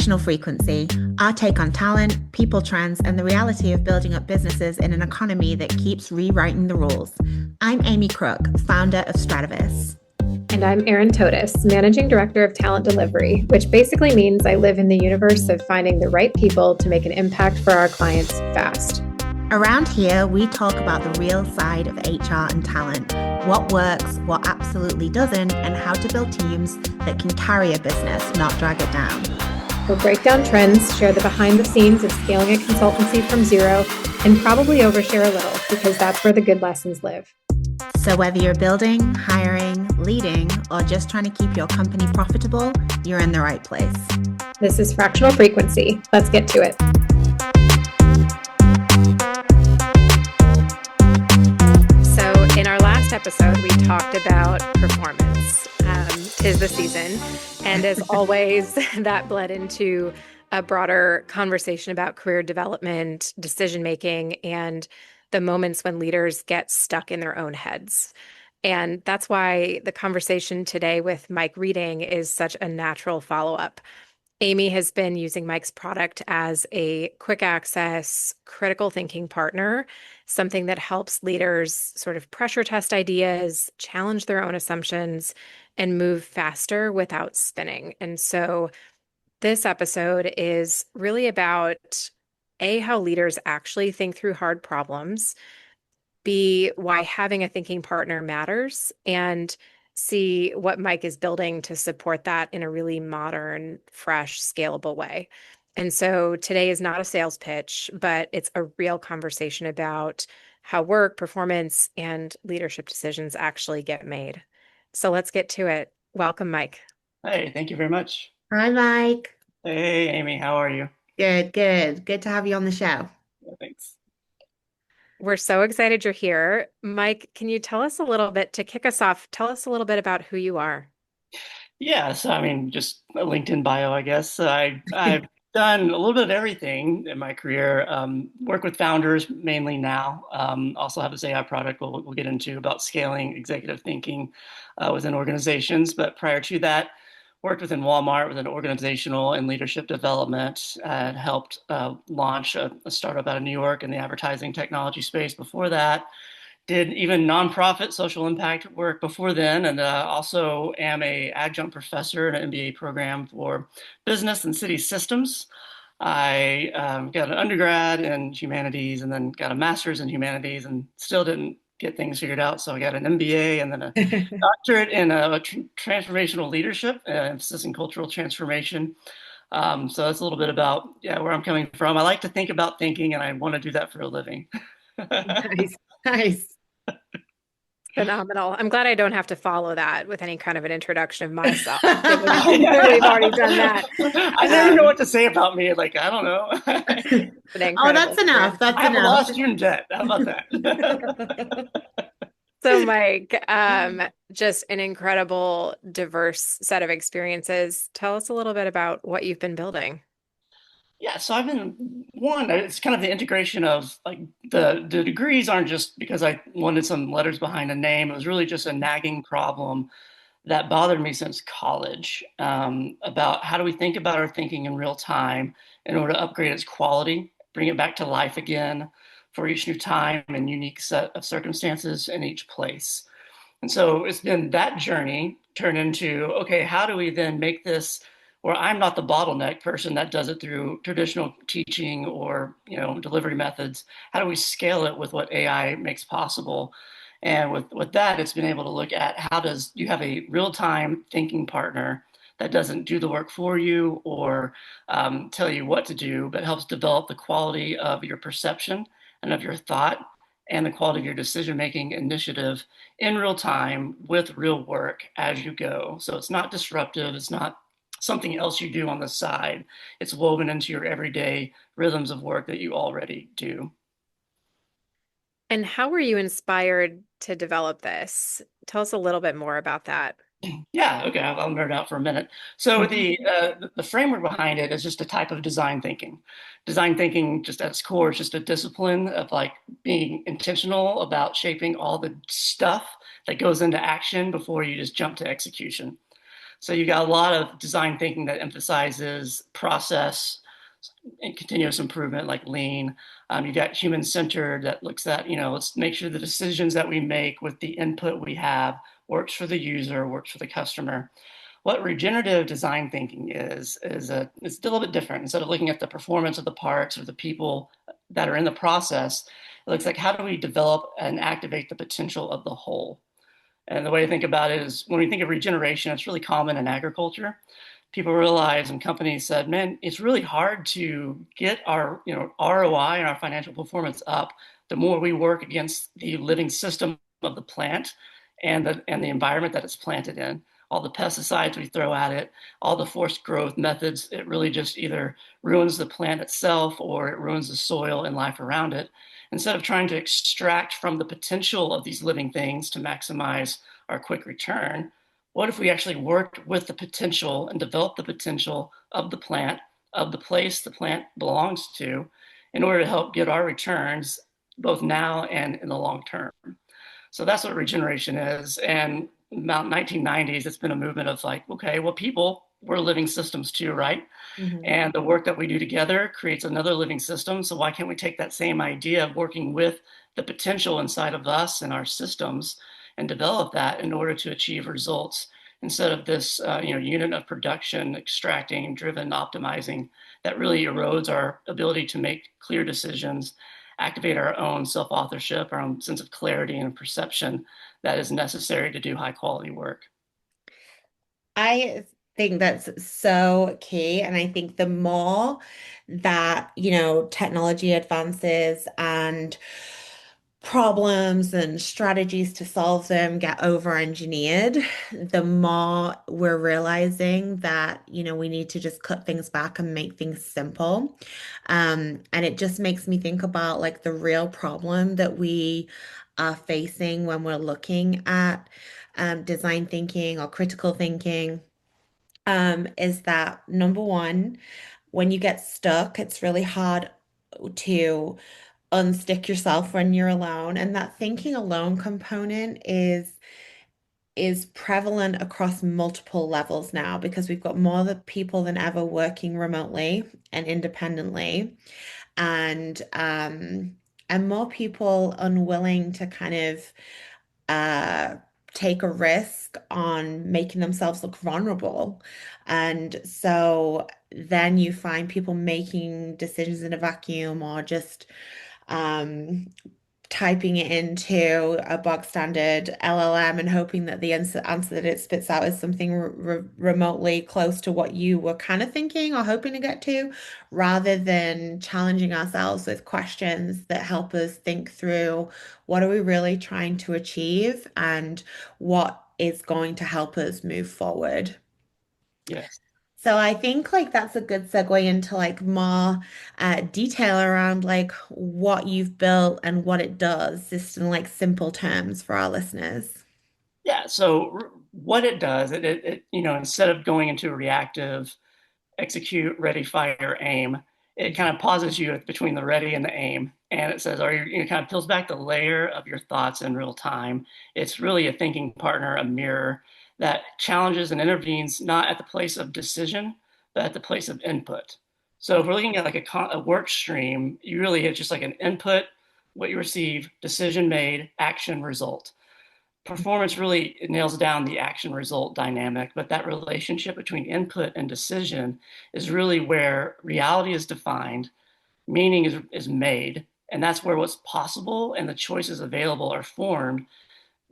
Fractional Frequency, our take on talent, people trends, and the reality of building up businesses in an economy that keeps rewriting the rules. I'm Amy Crook, founder of Stratavis. And I'm Erin Totis, Managing Director of Talent Delivery, which basically means I live in the universe of finding the right people to make an impact for our clients fast. Around here, we talk about the real side of HR and talent, what works, what absolutely doesn't, and how to build teams that can carry a business, not drag it down. We'll break down trends, share the behind the scenes of scaling a consultancy from zero, and probably overshare a little because that's where the good lessons live. So whether you're building, hiring, leading, or just trying to keep your company profitable, you're in the right place. This is Fractional Frequency. Let's get to it. So in our last episode, we talked about performance. 'Tis the season. And as always, that bled into a broader conversation about career development, decision-making, and the moments when leaders get stuck in their own heads. And that's why the conversation today with Mike Reading is such a natural follow-up. Amy has been using Mike's product as a quick access, critical thinking partner, something that helps leaders sort of pressure test ideas, challenge their own assumptions, and move faster without spinning. And so this episode is really about A, how leaders actually think through hard problems, B, why having a thinking partner matters, and C, what Mike is building to support that in a really modern, fresh, scalable way. And so today is not a sales pitch, but it's a real conversation about how work, performance, and leadership decisions actually get made. So let's get to it. Welcome, Mike. Hey, thank you very much. Hi, Mike. Hey, Amy, how are you? Good, good. Good to have you on the show. Yeah, thanks. We're so excited you're here. Mike, can you tell us a little bit, to kick us off, tell us a little bit about who you are? Yeah, so I mean, just a LinkedIn bio, I guess. I've done a little bit of everything in my career. Work with founders mainly now. Also have this AI product we'll get into about scaling executive thinking within organizations. But prior to that, worked within Walmart within organizational and leadership development. Helped launch a startup out of New York in the advertising technology space before that. Did even nonprofit social impact work before then, and also am a adjunct professor in an MBA program for business and city systems. I got an undergrad in humanities and then got a master's in humanities and still didn't get things figured out. So I got an MBA and then a doctorate in transformational leadership, emphasis in cultural transformation. So that's a little bit about where I'm coming from. I like to think about thinking, and I want to do that for a living. Nice, nice. Phenomenal. I'm glad I don't have to follow that with any kind of an introduction of myself. We've already done that. I never know what to say about me. Like, I don't know. Oh, that's enough. That's I have enough. a law student debt. How about that? So, Mike, just an incredible, diverse set of experiences. Tell us a little bit about what you've been building. Yeah, so it's kind of the integration of like the degrees aren't just because I wanted some letters behind a name. It was really just a nagging problem that bothered me since college, about how do we think about our thinking in real time in order to upgrade its quality, bring it back to life again for each new time and unique set of circumstances in each place. And so it's been that journey turned into, okay, how do we then make this where I'm not the bottleneck person that does it through traditional teaching or delivery methods? How do we scale it with what AI makes possible? And with that, it's been able to look at how does you have a real-time thinking partner that doesn't do the work for you or tell you what to do, but helps develop the quality of your perception and of your thought and the quality of your decision-making initiative in real time with real work as you go. So it's not disruptive. It's not something else you do on the side. It's woven into your everyday rhythms of work that you already do. And how were you inspired to develop this? Tell us a little bit more about that. Yeah, okay, I'll nerd out for a minute. So the framework behind it is just a type of design thinking. Design thinking, just at its core, is just a discipline of like being intentional about shaping all the stuff that goes into action before you just jump to execution. So you got a lot of design thinking that emphasizes process and continuous improvement, like lean. You got human centered that looks at, let's make sure the decisions that we make with the input we have works for the user, works for the customer. What regenerative design thinking is a little bit different. Instead of looking at the performance of the parts or the people that are in the process, it looks like how do we develop and activate the potential of the whole. And the way to think about it is when we think of regeneration, it's really common in agriculture. People realize and companies said, man, it's really hard to get our ROI and our financial performance up the more we work against the living system of the plant and the environment that it's planted in. All the pesticides we throw at it, all the forced growth methods, it really just either ruins the plant itself or it ruins the soil and life around it. Instead of trying to extract from the potential of these living things to maximize our quick return, what if we actually worked with the potential and developed the potential of the plant, of the place the plant belongs to, in order to help get our returns both now and in the long term? So that's what regeneration is. And about 1990s, it's been a movement of like, okay, well, people, we're living systems too, right? Mm-hmm. And the work that we do together creates another living system. So why can't we take that same idea of working with the potential inside of us and our systems and develop that in order to achieve results instead of this unit of production, extracting, driven, optimizing that really erodes our ability to make clear decisions, activate our own self-authorship, our own sense of clarity and perception that is necessary to do high quality work. I think that's so key. And I think the more that, technology advances and problems and strategies to solve them get over-engineered, the more we're realizing that, we need to just cut things back and make things simple. And it just makes me think about like the real problem that we are facing when we're looking at design thinking or critical thinking, is that number one, when you get stuck, it's really hard to unstick yourself when you're alone. And that thinking alone component is prevalent across multiple levels now because we've got more people than ever working remotely and independently, and more people unwilling to kind of uh take a risk on making themselves look vulnerable. And so then you find people making decisions in a vacuum or just um typing it into a bog standard LLM and hoping that the answer that it spits out is something remotely close to what you were kind of thinking or hoping to get to, rather than challenging ourselves with questions that help us think through what are we really trying to achieve and what is going to help us move forward. Yes. So I think like that's a good segue into like more detail around like what you've built and what it does, just in like simple terms for our listeners. Yeah. So what it does, instead of going into a reactive execute, ready, fire, aim, it kind of pauses you between the ready and the aim. And it says, it kind of peels back the layer of your thoughts in real time. It's really a thinking partner, a mirror that challenges and intervenes not at the place of decision, but at the place of input. So if we're looking at like a work stream, you really it's just like an input, what you receive, decision made, action, result. Performance really nails down the action result dynamic, but that relationship between input and decision is really where reality is defined, meaning is made, and that's where what's possible and the choices available are formed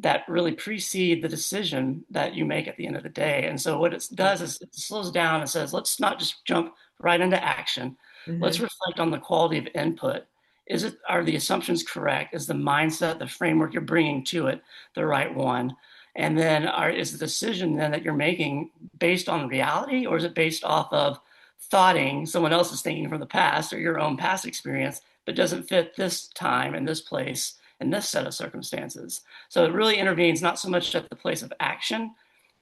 that really precede the decision that you make at the end of the day. And so what it does is it slows down and says, let's not just jump right into action. Let's Mm-hmm. reflect on the quality of input. Are the assumptions correct? Is the mindset, the framework you're bringing to it the right one? And then is the decision then that you're making based on reality, or is it based off of thoughting someone else's thinking from the past or your own past experience, but doesn't fit this time and this place and this set of circumstances? So it really intervenes not so much at the place of action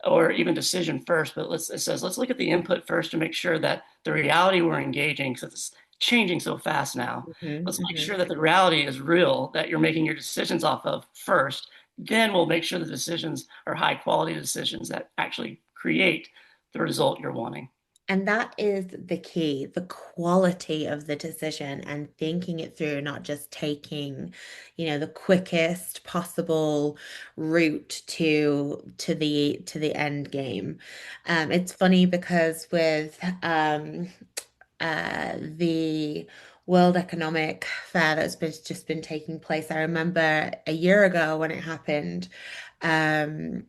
or even decision first, but it says let's look at the input first to make sure that the reality we're engaging, because it's changing so fast now. Let's make Mm-hmm. sure that the reality is real, that you're making your decisions off of first. Then we'll make sure the decisions are high quality decisions that actually create the result you're wanting. And that is the key, the quality of the decision and thinking it through, not just taking, the quickest possible route to the end game. It's funny because with the World Economic Fair just been taking place. I remember a year ago when it happened, um,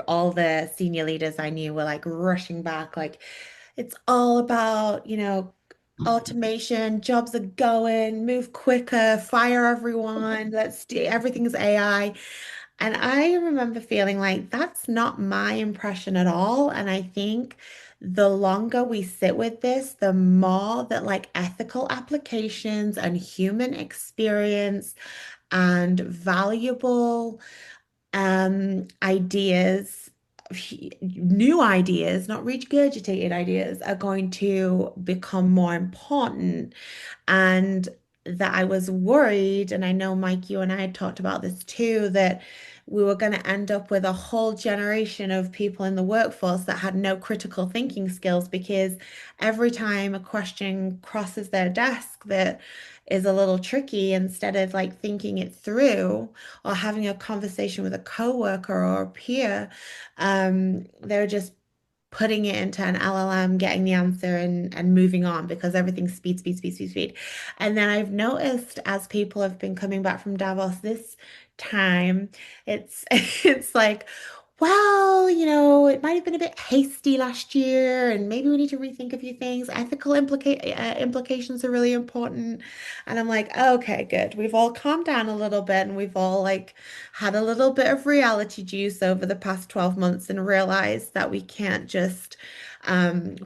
all the senior leaders I knew were like rushing back, like it's all about, automation, jobs are going, move quicker, fire everyone, let's do everything's AI. And I remember feeling like that's not my impression at all. And I think the longer we sit with this, the more that like ethical applications and human experience and valuable ideas, new ideas, not regurgitated ideas, are going to become more important. And that I was worried, and I know Mike, you and I had talked about this too, that we were going to end up with a whole generation of people in the workforce that had no critical thinking skills because every time a question crosses their desk that is a little tricky, instead of like thinking it through or having a conversation with a coworker or a peer, they're just putting it into an LLM, getting the answer and moving on because everything's speed, speed, speed, speed, speed. And then I've noticed as people have been coming back from Davos this time, it's it's like, well, it might have been a bit hasty last year, and maybe we need to rethink a few things. Implications are really important. And I'm like, okay, good. We've all calmed down a little bit, and we've all like had a little bit of reality juice over the past 12 months and realized that we can't just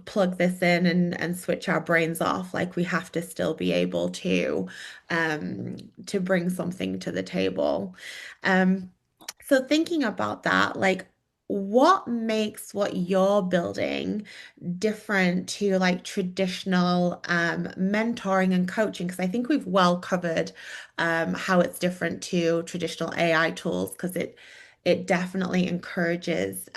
plug this in and switch our brains off. Like we have to still be able to bring something to the table. Um, so thinking about that, like what makes what you're building different to like traditional mentoring and coaching? Because I think we've well covered how it's different to traditional AI tools because it definitely encourages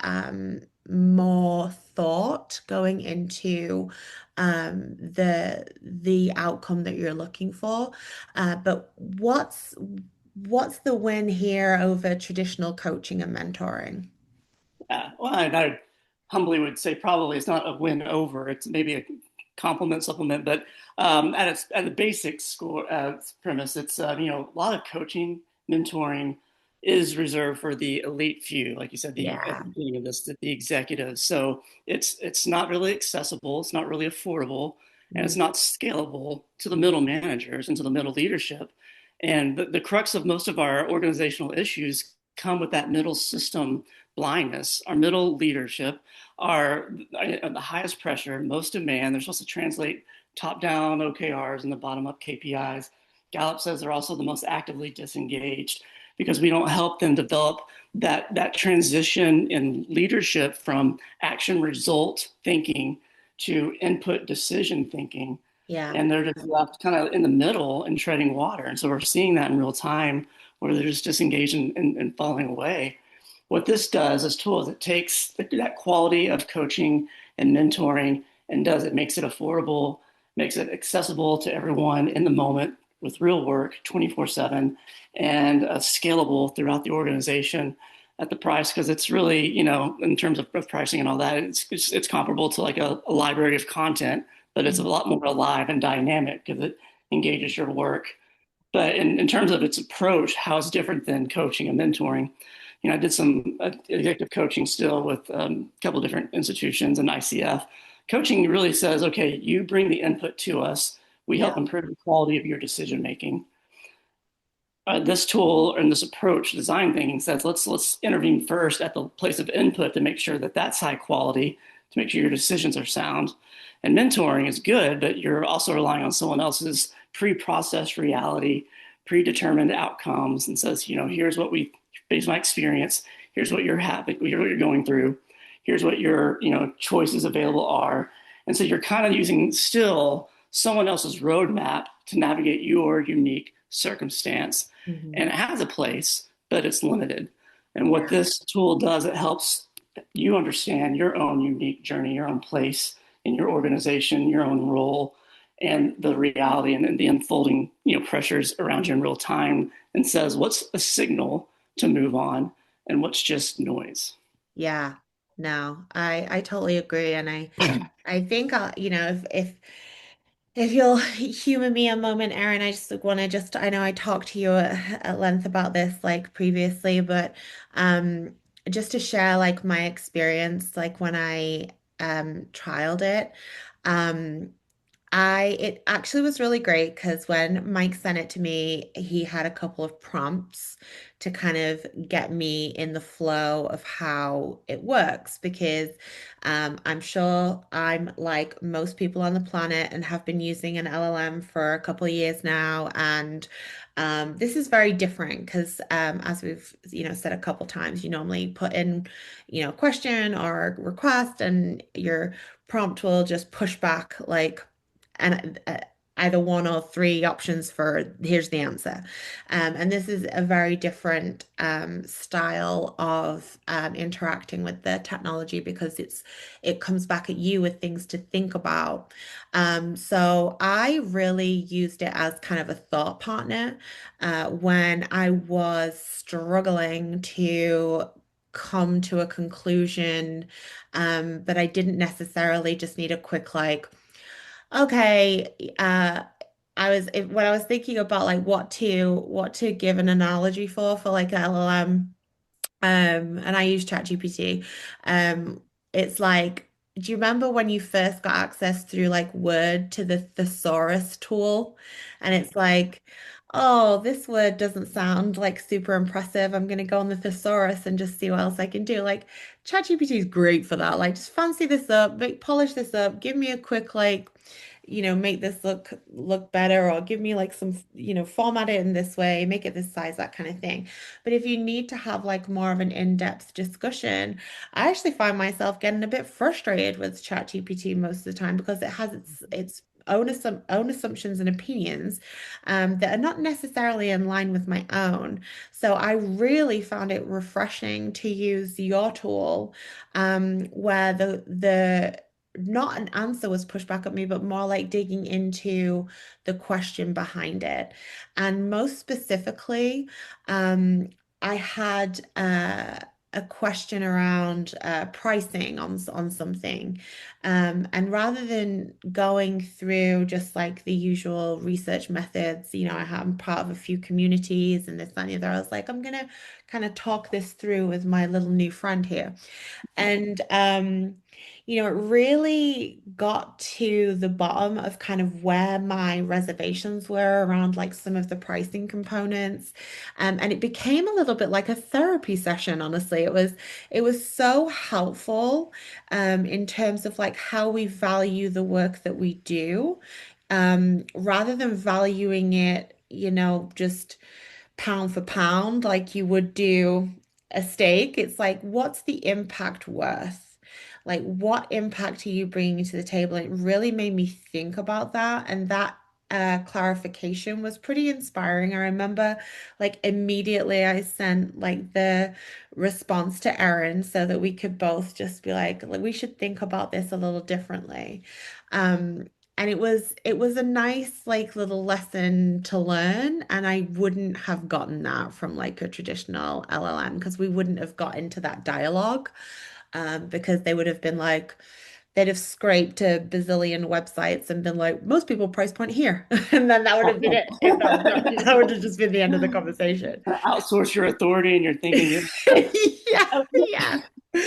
more thought going into the outcome that you're looking for. But what's the win here over traditional coaching and mentoring? Well, I humbly would say probably it's not a win over. It's maybe a complement supplement, but at the basic score premise, it's a lot of coaching, mentoring is reserved for the elite few, like you said at Yeah. the beginning of this, the executives. So it's not really accessible, it's not really affordable, and it's Mm, not scalable to the middle managers and to the middle leadership. And the crux of most of our organizational issues come with that middle system blindness. Our middle leadership are the highest pressure, most demand. They're supposed to translate top-down OKRs and the bottom-up KPIs. Gallup says they're also the most actively disengaged because we don't help them develop that transition in leadership from action result thinking to input decision thinking. yeah. And they're just left kind of in the middle and treading water. And so we're seeing that in real time where they're just disengaged and falling away. What this does, this tool, is it takes that quality of coaching and mentoring and makes it affordable, makes it accessible to everyone in the moment with real work 24/7 and scalable throughout the organization at the price because it's really, in terms of pricing and all that, it's comparable to like a library of content, but it's a Mm, lot more alive and dynamic because it engages your work. But in terms of its approach, how it's different than coaching and mentoring, I did some executive coaching still with a couple of different institutions and ICF. Coaching really says, okay, you bring the input to us. We help yeah. improve the quality of your decision making. This tool and this approach, design thinking, says let's intervene first at the place of input to make sure that that's high quality, to make sure your decisions are sound. And mentoring is good, but you're also relying on someone else's pre-processed reality, predetermined outcomes, and says, here's what we, based on my experience, here's what you're having, here's what you're going through, here's what your choices available are, and so you're kind of using still someone else's roadmap to navigate your unique circumstance Mhm. and it has a place, but it's limited. And what Yeah. this tool does, it helps you understand your own unique journey, your own place in your organization, your own role, and the reality and the unfolding, pressures around you in real time, and says what's a signal to move on and what's just noise. Yeah, no, I totally agree, and I think if you'll humor me a moment, Erin, I just want to just I know I talked to you at length about this like previously, but just to share like my experience like when I trialed it. Um it actually was really great because when Mike sent it to me, he had a couple of prompts to kind of get me in the flow of how it works because I'm sure I'm like most people on the planet and have been using an LLM for a couple of years now. And this is very different because as we've said a couple times, you normally put in question or request and your prompt will just push back like and either one or three options for here's the answer. And this is a very different style of interacting with the technology because it comes back at you with things to think about. So I really used it as kind of a thought partner when I was struggling to come to a conclusion, but I didn't necessarily just need a quick like okay, when I was thinking about like what to give an analogy for like an LLM, and I use ChatGPT. It's like, do you remember when you first got access through like Word to the thesaurus tool? And it's like, oh, this word doesn't sound like super impressive. I'm gonna go on the thesaurus and just see what else I can do. Like ChatGPT is great for that. Like just fancy this up, polish this up, give me a quick like make this look better or give me like some format it in this way, make it this size, that kind of thing. But if you need to have like more of an in-depth discussion, I actually find myself getting a bit frustrated with ChatGPT most of the time because it has its own assumptions and opinions that are not necessarily in line with my own. So I really found it refreshing to use your tool, where the not an answer was pushed back at me, but more like digging into the question behind it. And most specifically, I had a question around pricing on something. And rather than going through just like the usual research methods, I'm part of a few communities and this, that, and the other. I was like, I'm gonna kind of talk this through with my little new friend here. And it really got to the bottom of kind of where my reservations were around like some of the pricing components. And it became a little bit like a therapy session, honestly. It was so helpful in terms of like how we value the work that we do, rather than valuing it, just pound for pound like you would do a steak. It's like, what's the impact worth? Like, what impact are you bringing to the table? It really made me think about that. And that clarification was pretty inspiring. I remember, like, immediately I sent like the response to Erin so that we could both just be like, we should think about this a little differently. Um, and it was a nice like little lesson to learn, and I wouldn't have gotten that from like a traditional LLM because we wouldn't have got into that dialogue, because they would have been like they'd have scraped a bazillion websites and been like most people price point here, and then that would have been it. That would have just been the end of the conversation. Outsource your authority and your thinking. Yeah, yeah.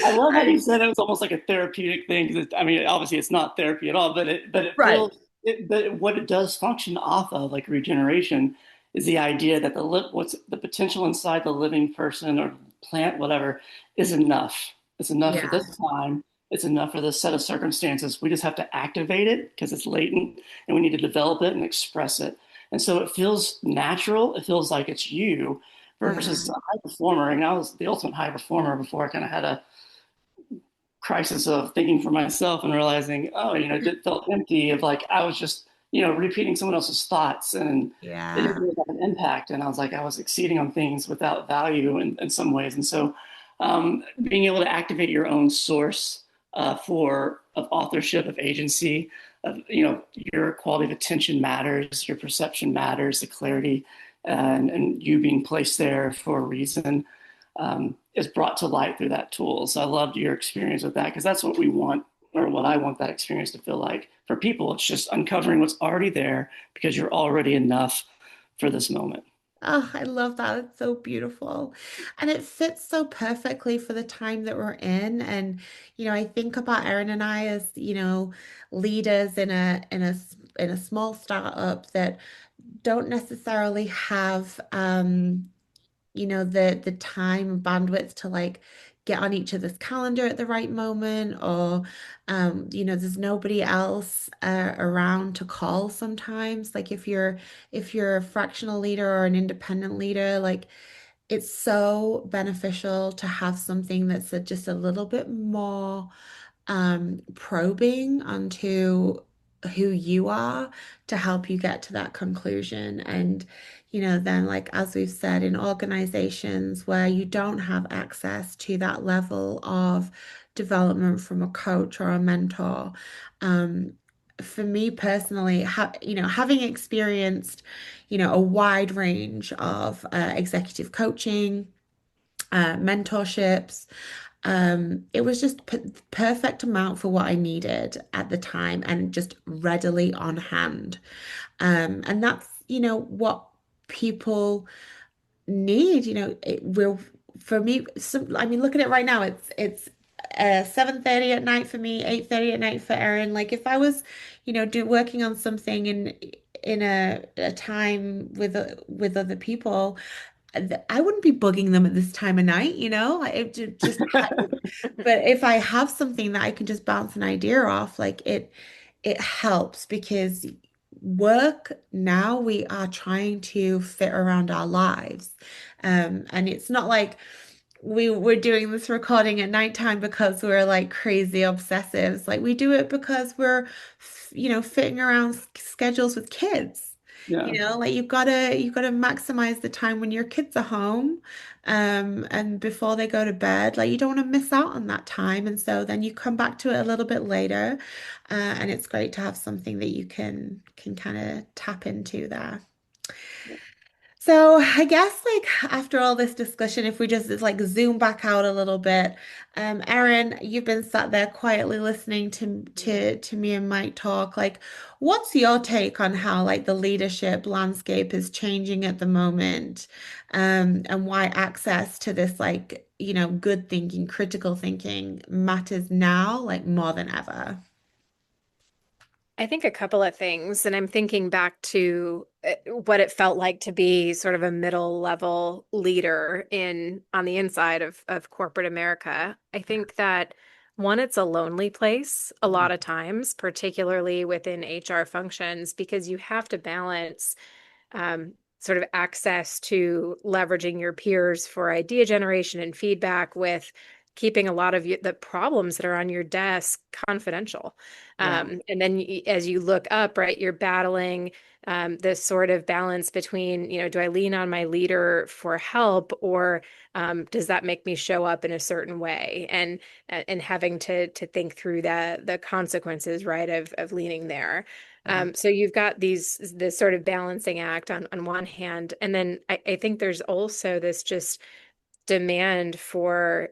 I love how you I, said it was almost like a therapeutic thing. 'Cause I mean, obviously, it's not therapy at all, but it right. feels but what it does function off of, like regeneration, is the idea that what's the potential inside the living person or plant, whatever, is enough. It's enough for Yeah. this time. It's enough for this set of circumstances. We just have to activate it because it's latent, and we need to develop it and express it. And so it feels natural. It feels like it's you versus Mhm. a high performer. And I was the ultimate high performer before I kind of had a crisis of thinking for myself and realizing, oh, it felt empty of like I was just, repeating someone else's thoughts and they didn't Yeah. really have an impact. And I was like, I was exceeding on things without value in some ways. And so being able to activate your own source for of authorship, of agency, of your quality of attention matters, your perception matters, the clarity, and you being placed there for a reason is brought to light through that tool. So I loved your experience with that because that's what we want, or what I want that experience to feel like for people. It's just uncovering what's already there because you're already enough for this moment. Oh, I love that. It's so beautiful. And it fits so perfectly for the time that we're in. And, I think about Erin and I as, leaders in a small startup that don't necessarily have the time and bandwidth to like get on each other's calendar at the right moment, or there's nobody else around to call sometimes. Like if you're a fractional leader or an independent leader, like it's so beneficial to have something that's just a little bit more probing onto who you are to help you get to that conclusion. And, then, like, as we've said, in organizations where you don't have access to that level of development from a coach or a mentor, um, for me personally, having experienced, a wide range of executive coaching, mentorships, it was just perfect amount for what I needed at the time and just readily on hand. And that's, what people need, it will for me, I mean, look at it right now. It's 7:30 at night for me, 8:30 at night for Erin. Like if I was, working on something in a time with other people, I wouldn't be bugging them at this time of night, just but if I have something that I can just bounce an idea off, like it helps because work now we are trying to fit around our lives. And it's not like we're doing this recording at nighttime because we're like crazy obsessives. Like we do it because we're, fitting around schedules with kids. Yeah. Like you've got to maximize the time when your kids are home, and before they go to bed. Like you don't want to miss out on that time. And so then you come back to it a little bit later, and it's great to have something that you can kind of tap into there. So I guess like after all this discussion, if we just like zoom back out a little bit, Erin, you've been sat there quietly listening to me and Mike talk. Like, what's your take on how like the leadership landscape is changing at the moment, and why access to this like, good thinking, critical thinking matters now like more than ever? I think a couple of things, and I'm thinking back to what it felt like to be sort of a middle level leader in on the inside of corporate America. I think that one, it's a lonely place a lot of times, particularly within HR functions, because you have to balance sort of access to leveraging your peers for idea generation and feedback with keeping a lot of the problems that are on your desk confidential. Yeah. And then as you look up, right, you're battling this sort of balance between, do I lean on my leader for help, or does that make me show up in a certain way? And having to think through the consequences, right, of leaning there. Yeah. So you've got this sort of balancing act on one hand, and then I think there's also this just demand for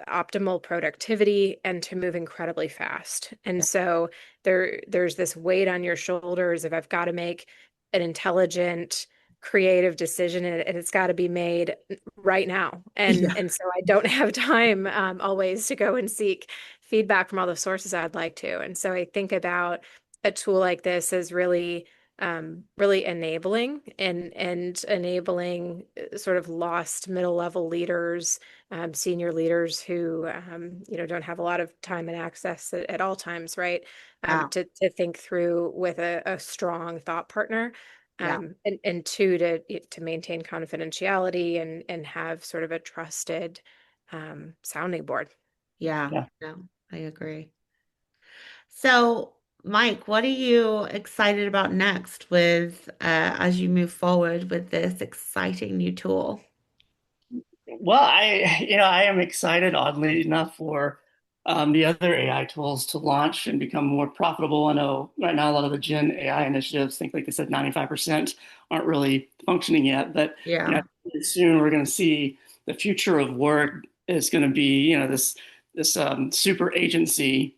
optimal productivity and to move incredibly fast. And Yeah. so there's this weight on your shoulders of I've got to make an intelligent, creative decision, and it's got to be made right now. And Yeah. and so I don't have time always to go and seek feedback from all the sources I'd like to. And so I think about a tool like this as really enabling and enabling sort of lost middle level leaders, senior leaders who don't have a lot of time and access at all times, right? Yeah. To think through with a strong thought partner. Yeah. And two, to maintain confidentiality and have sort of a trusted sounding board. Yeah. Yeah. No, I agree. So, Mike, what are you excited about next as you move forward with this exciting new tool? Well, I am excited, oddly enough, for the other AI tools to launch and become more profitable. I know right now a lot of the Gen AI initiatives, think like they said, 95% aren't really functioning yet. But Yeah. soon we're going to see the future of work is going to be, this super agency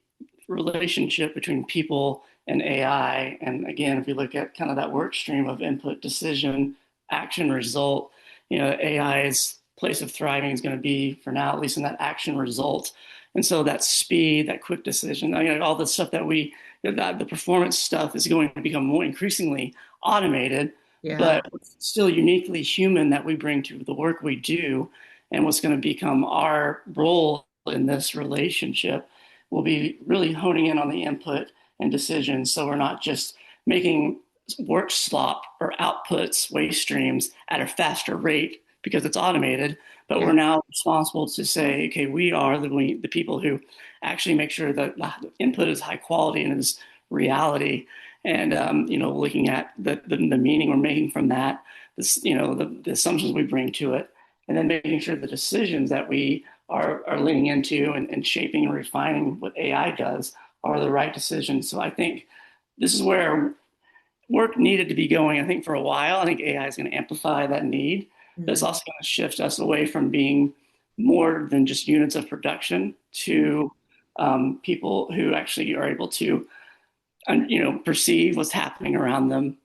relationship between people and AI. And again, if you look at kind of that work stream of input, decision, action, result, AI's place of thriving is going to be, for now, at least in that action result. And so that speed, that quick decision, all the stuff that the performance stuff is going to become more increasingly automated, Yeah. but it's still uniquely human that we bring to the work we do. And what's going to become our role in this relationship will be really honing in on the input and decisions. So we're not just making work slop or outputs, waste streams at a faster rate because it's automated, but we're Yeah. now responsible to say, okay, we are the people who actually make sure that the input is high quality and is reality. And looking at the meaning we're making from that, the assumptions we bring to it, and then making sure the decisions that we are leaning into and shaping and refining what AI does are the right decisions. So I think this is where work needed to be going, I think, for a while. I think AI is going to amplify that need, but it's Mm. also going to shift us away from being more than just units of production to people who actually are able to, perceive what's happening around them,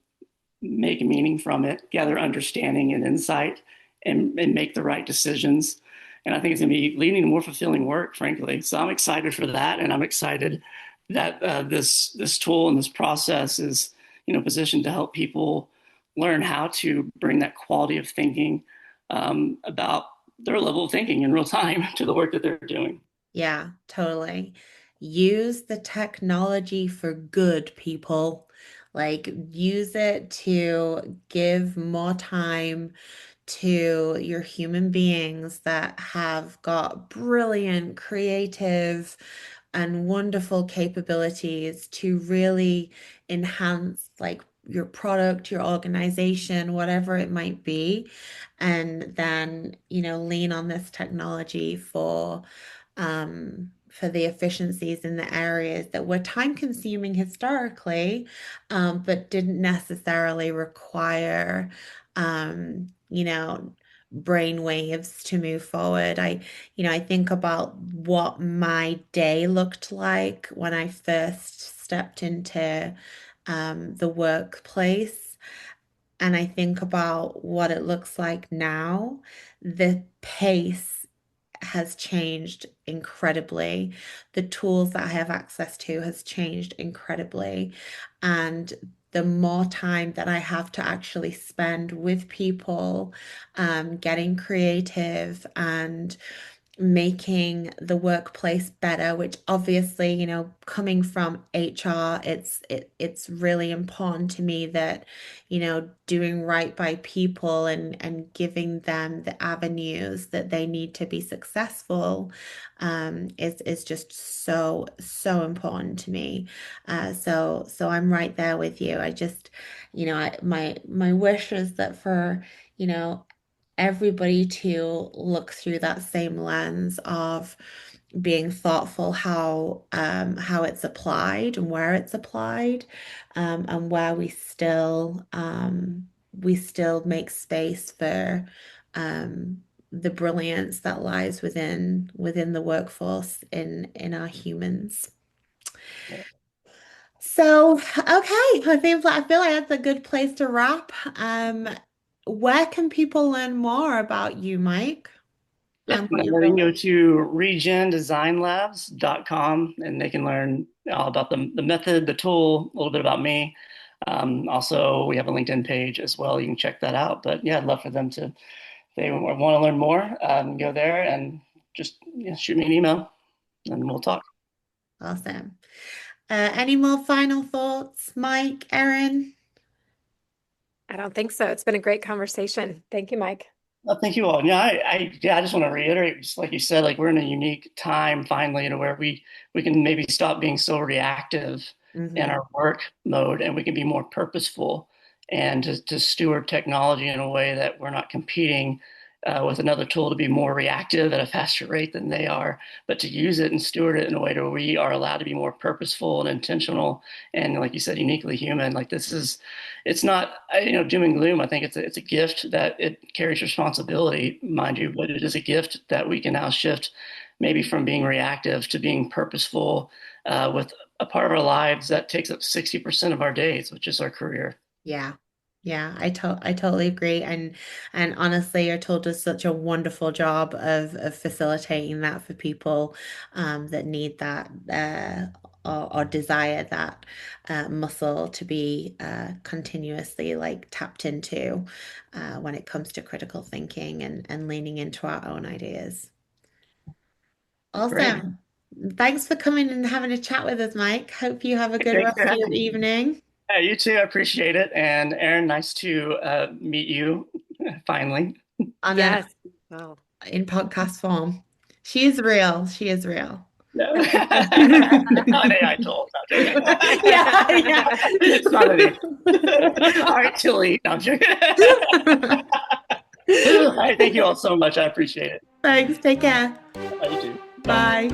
make meaning from it, gather understanding and insight, and make the right decisions. And I think it's going to be leading to more fulfilling work, frankly. So I'm excited for that, and I'm excited that this tool and this process is positioned to help people learn how to bring that quality of thinking about their level of thinking in real time to the work that they're doing. Yeah, totally. Use the technology for good, people. Like, use it to give more time to your human beings that have got brilliant, creative, and wonderful capabilities to really enhance like your product, your organization, whatever it might be. And then, lean on this technology for the efficiencies in the areas that were time consuming historically, but didn't necessarily require, brain waves to move forward. I think about what my day looked like when I first stepped into, the workplace. And I think about what it looks like now. The pace has changed incredibly. The tools that I have access to has changed incredibly. And the more time that I have to actually spend with people, getting creative and making the workplace better, which obviously, coming from HR, it's really important to me that, doing right by people and giving them the avenues that they need to be successful, is just so, so important to me. So I'm right there with you. I just, my wish is that for, you know, everybody to look through that same lens of being thoughtful how it's applied and where it's applied, and where we still make space for, the brilliance that lies within the workforce in our humans. So, okay, I feel like that's a good place to wrap. Where can people learn more about you, Mike, Yeah, and what you're they can go building? to RegenDesignLabs.com and they can learn all about the method, the tool, a little bit about me. Also, we have a LinkedIn page as well. You can check that out. But yeah, I'd love for them to, if they want to learn more, go there and just shoot me an email and we'll talk. Awesome. Any more final thoughts, Mike, Erin? I don't think so. It's been a great conversation. Thank you, Mike. Well, thank you all. I just want to reiterate, just like you said, like we're in a unique time finally, where we can maybe stop being so reactive in Hmm. our work mode, and we can be more purposeful and to steward technology in a way that we're not competing with another tool to be more reactive at a faster rate than they are, but to use it and steward it in a way where we are allowed to be more purposeful and intentional, and like you said, uniquely human. Like it's not doom and gloom. I think it's a gift that it carries responsibility, mind you, but it is a gift that we can now shift maybe from being reactive to being purposeful with a part of our lives that takes up 60% of our days, which is our career. Yeah. Yeah, I totally agree. And honestly, your tool does such a wonderful job of facilitating that for people that need that or desire that muscle to be continuously like tapped into when it comes to critical thinking and leaning into our own ideas. Great. Awesome. Thanks for coming and having a chat with us, Mike. Hope you have a good Thanks for rest of your having me. evening. Yeah, you too. I appreciate it. And Erin, nice to meet you finally. On a Yes. Well, in podcast form. She is real. She is real. No. Not an AI tool. No, I'm joking. Yeah, yeah. It's not an AI. All right, Tilly. No, I'm joking. All right, thank you all so much. I appreciate it. Thanks. Take care. You too. Bye.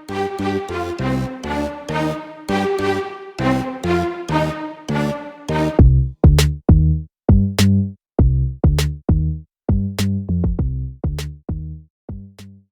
Bye.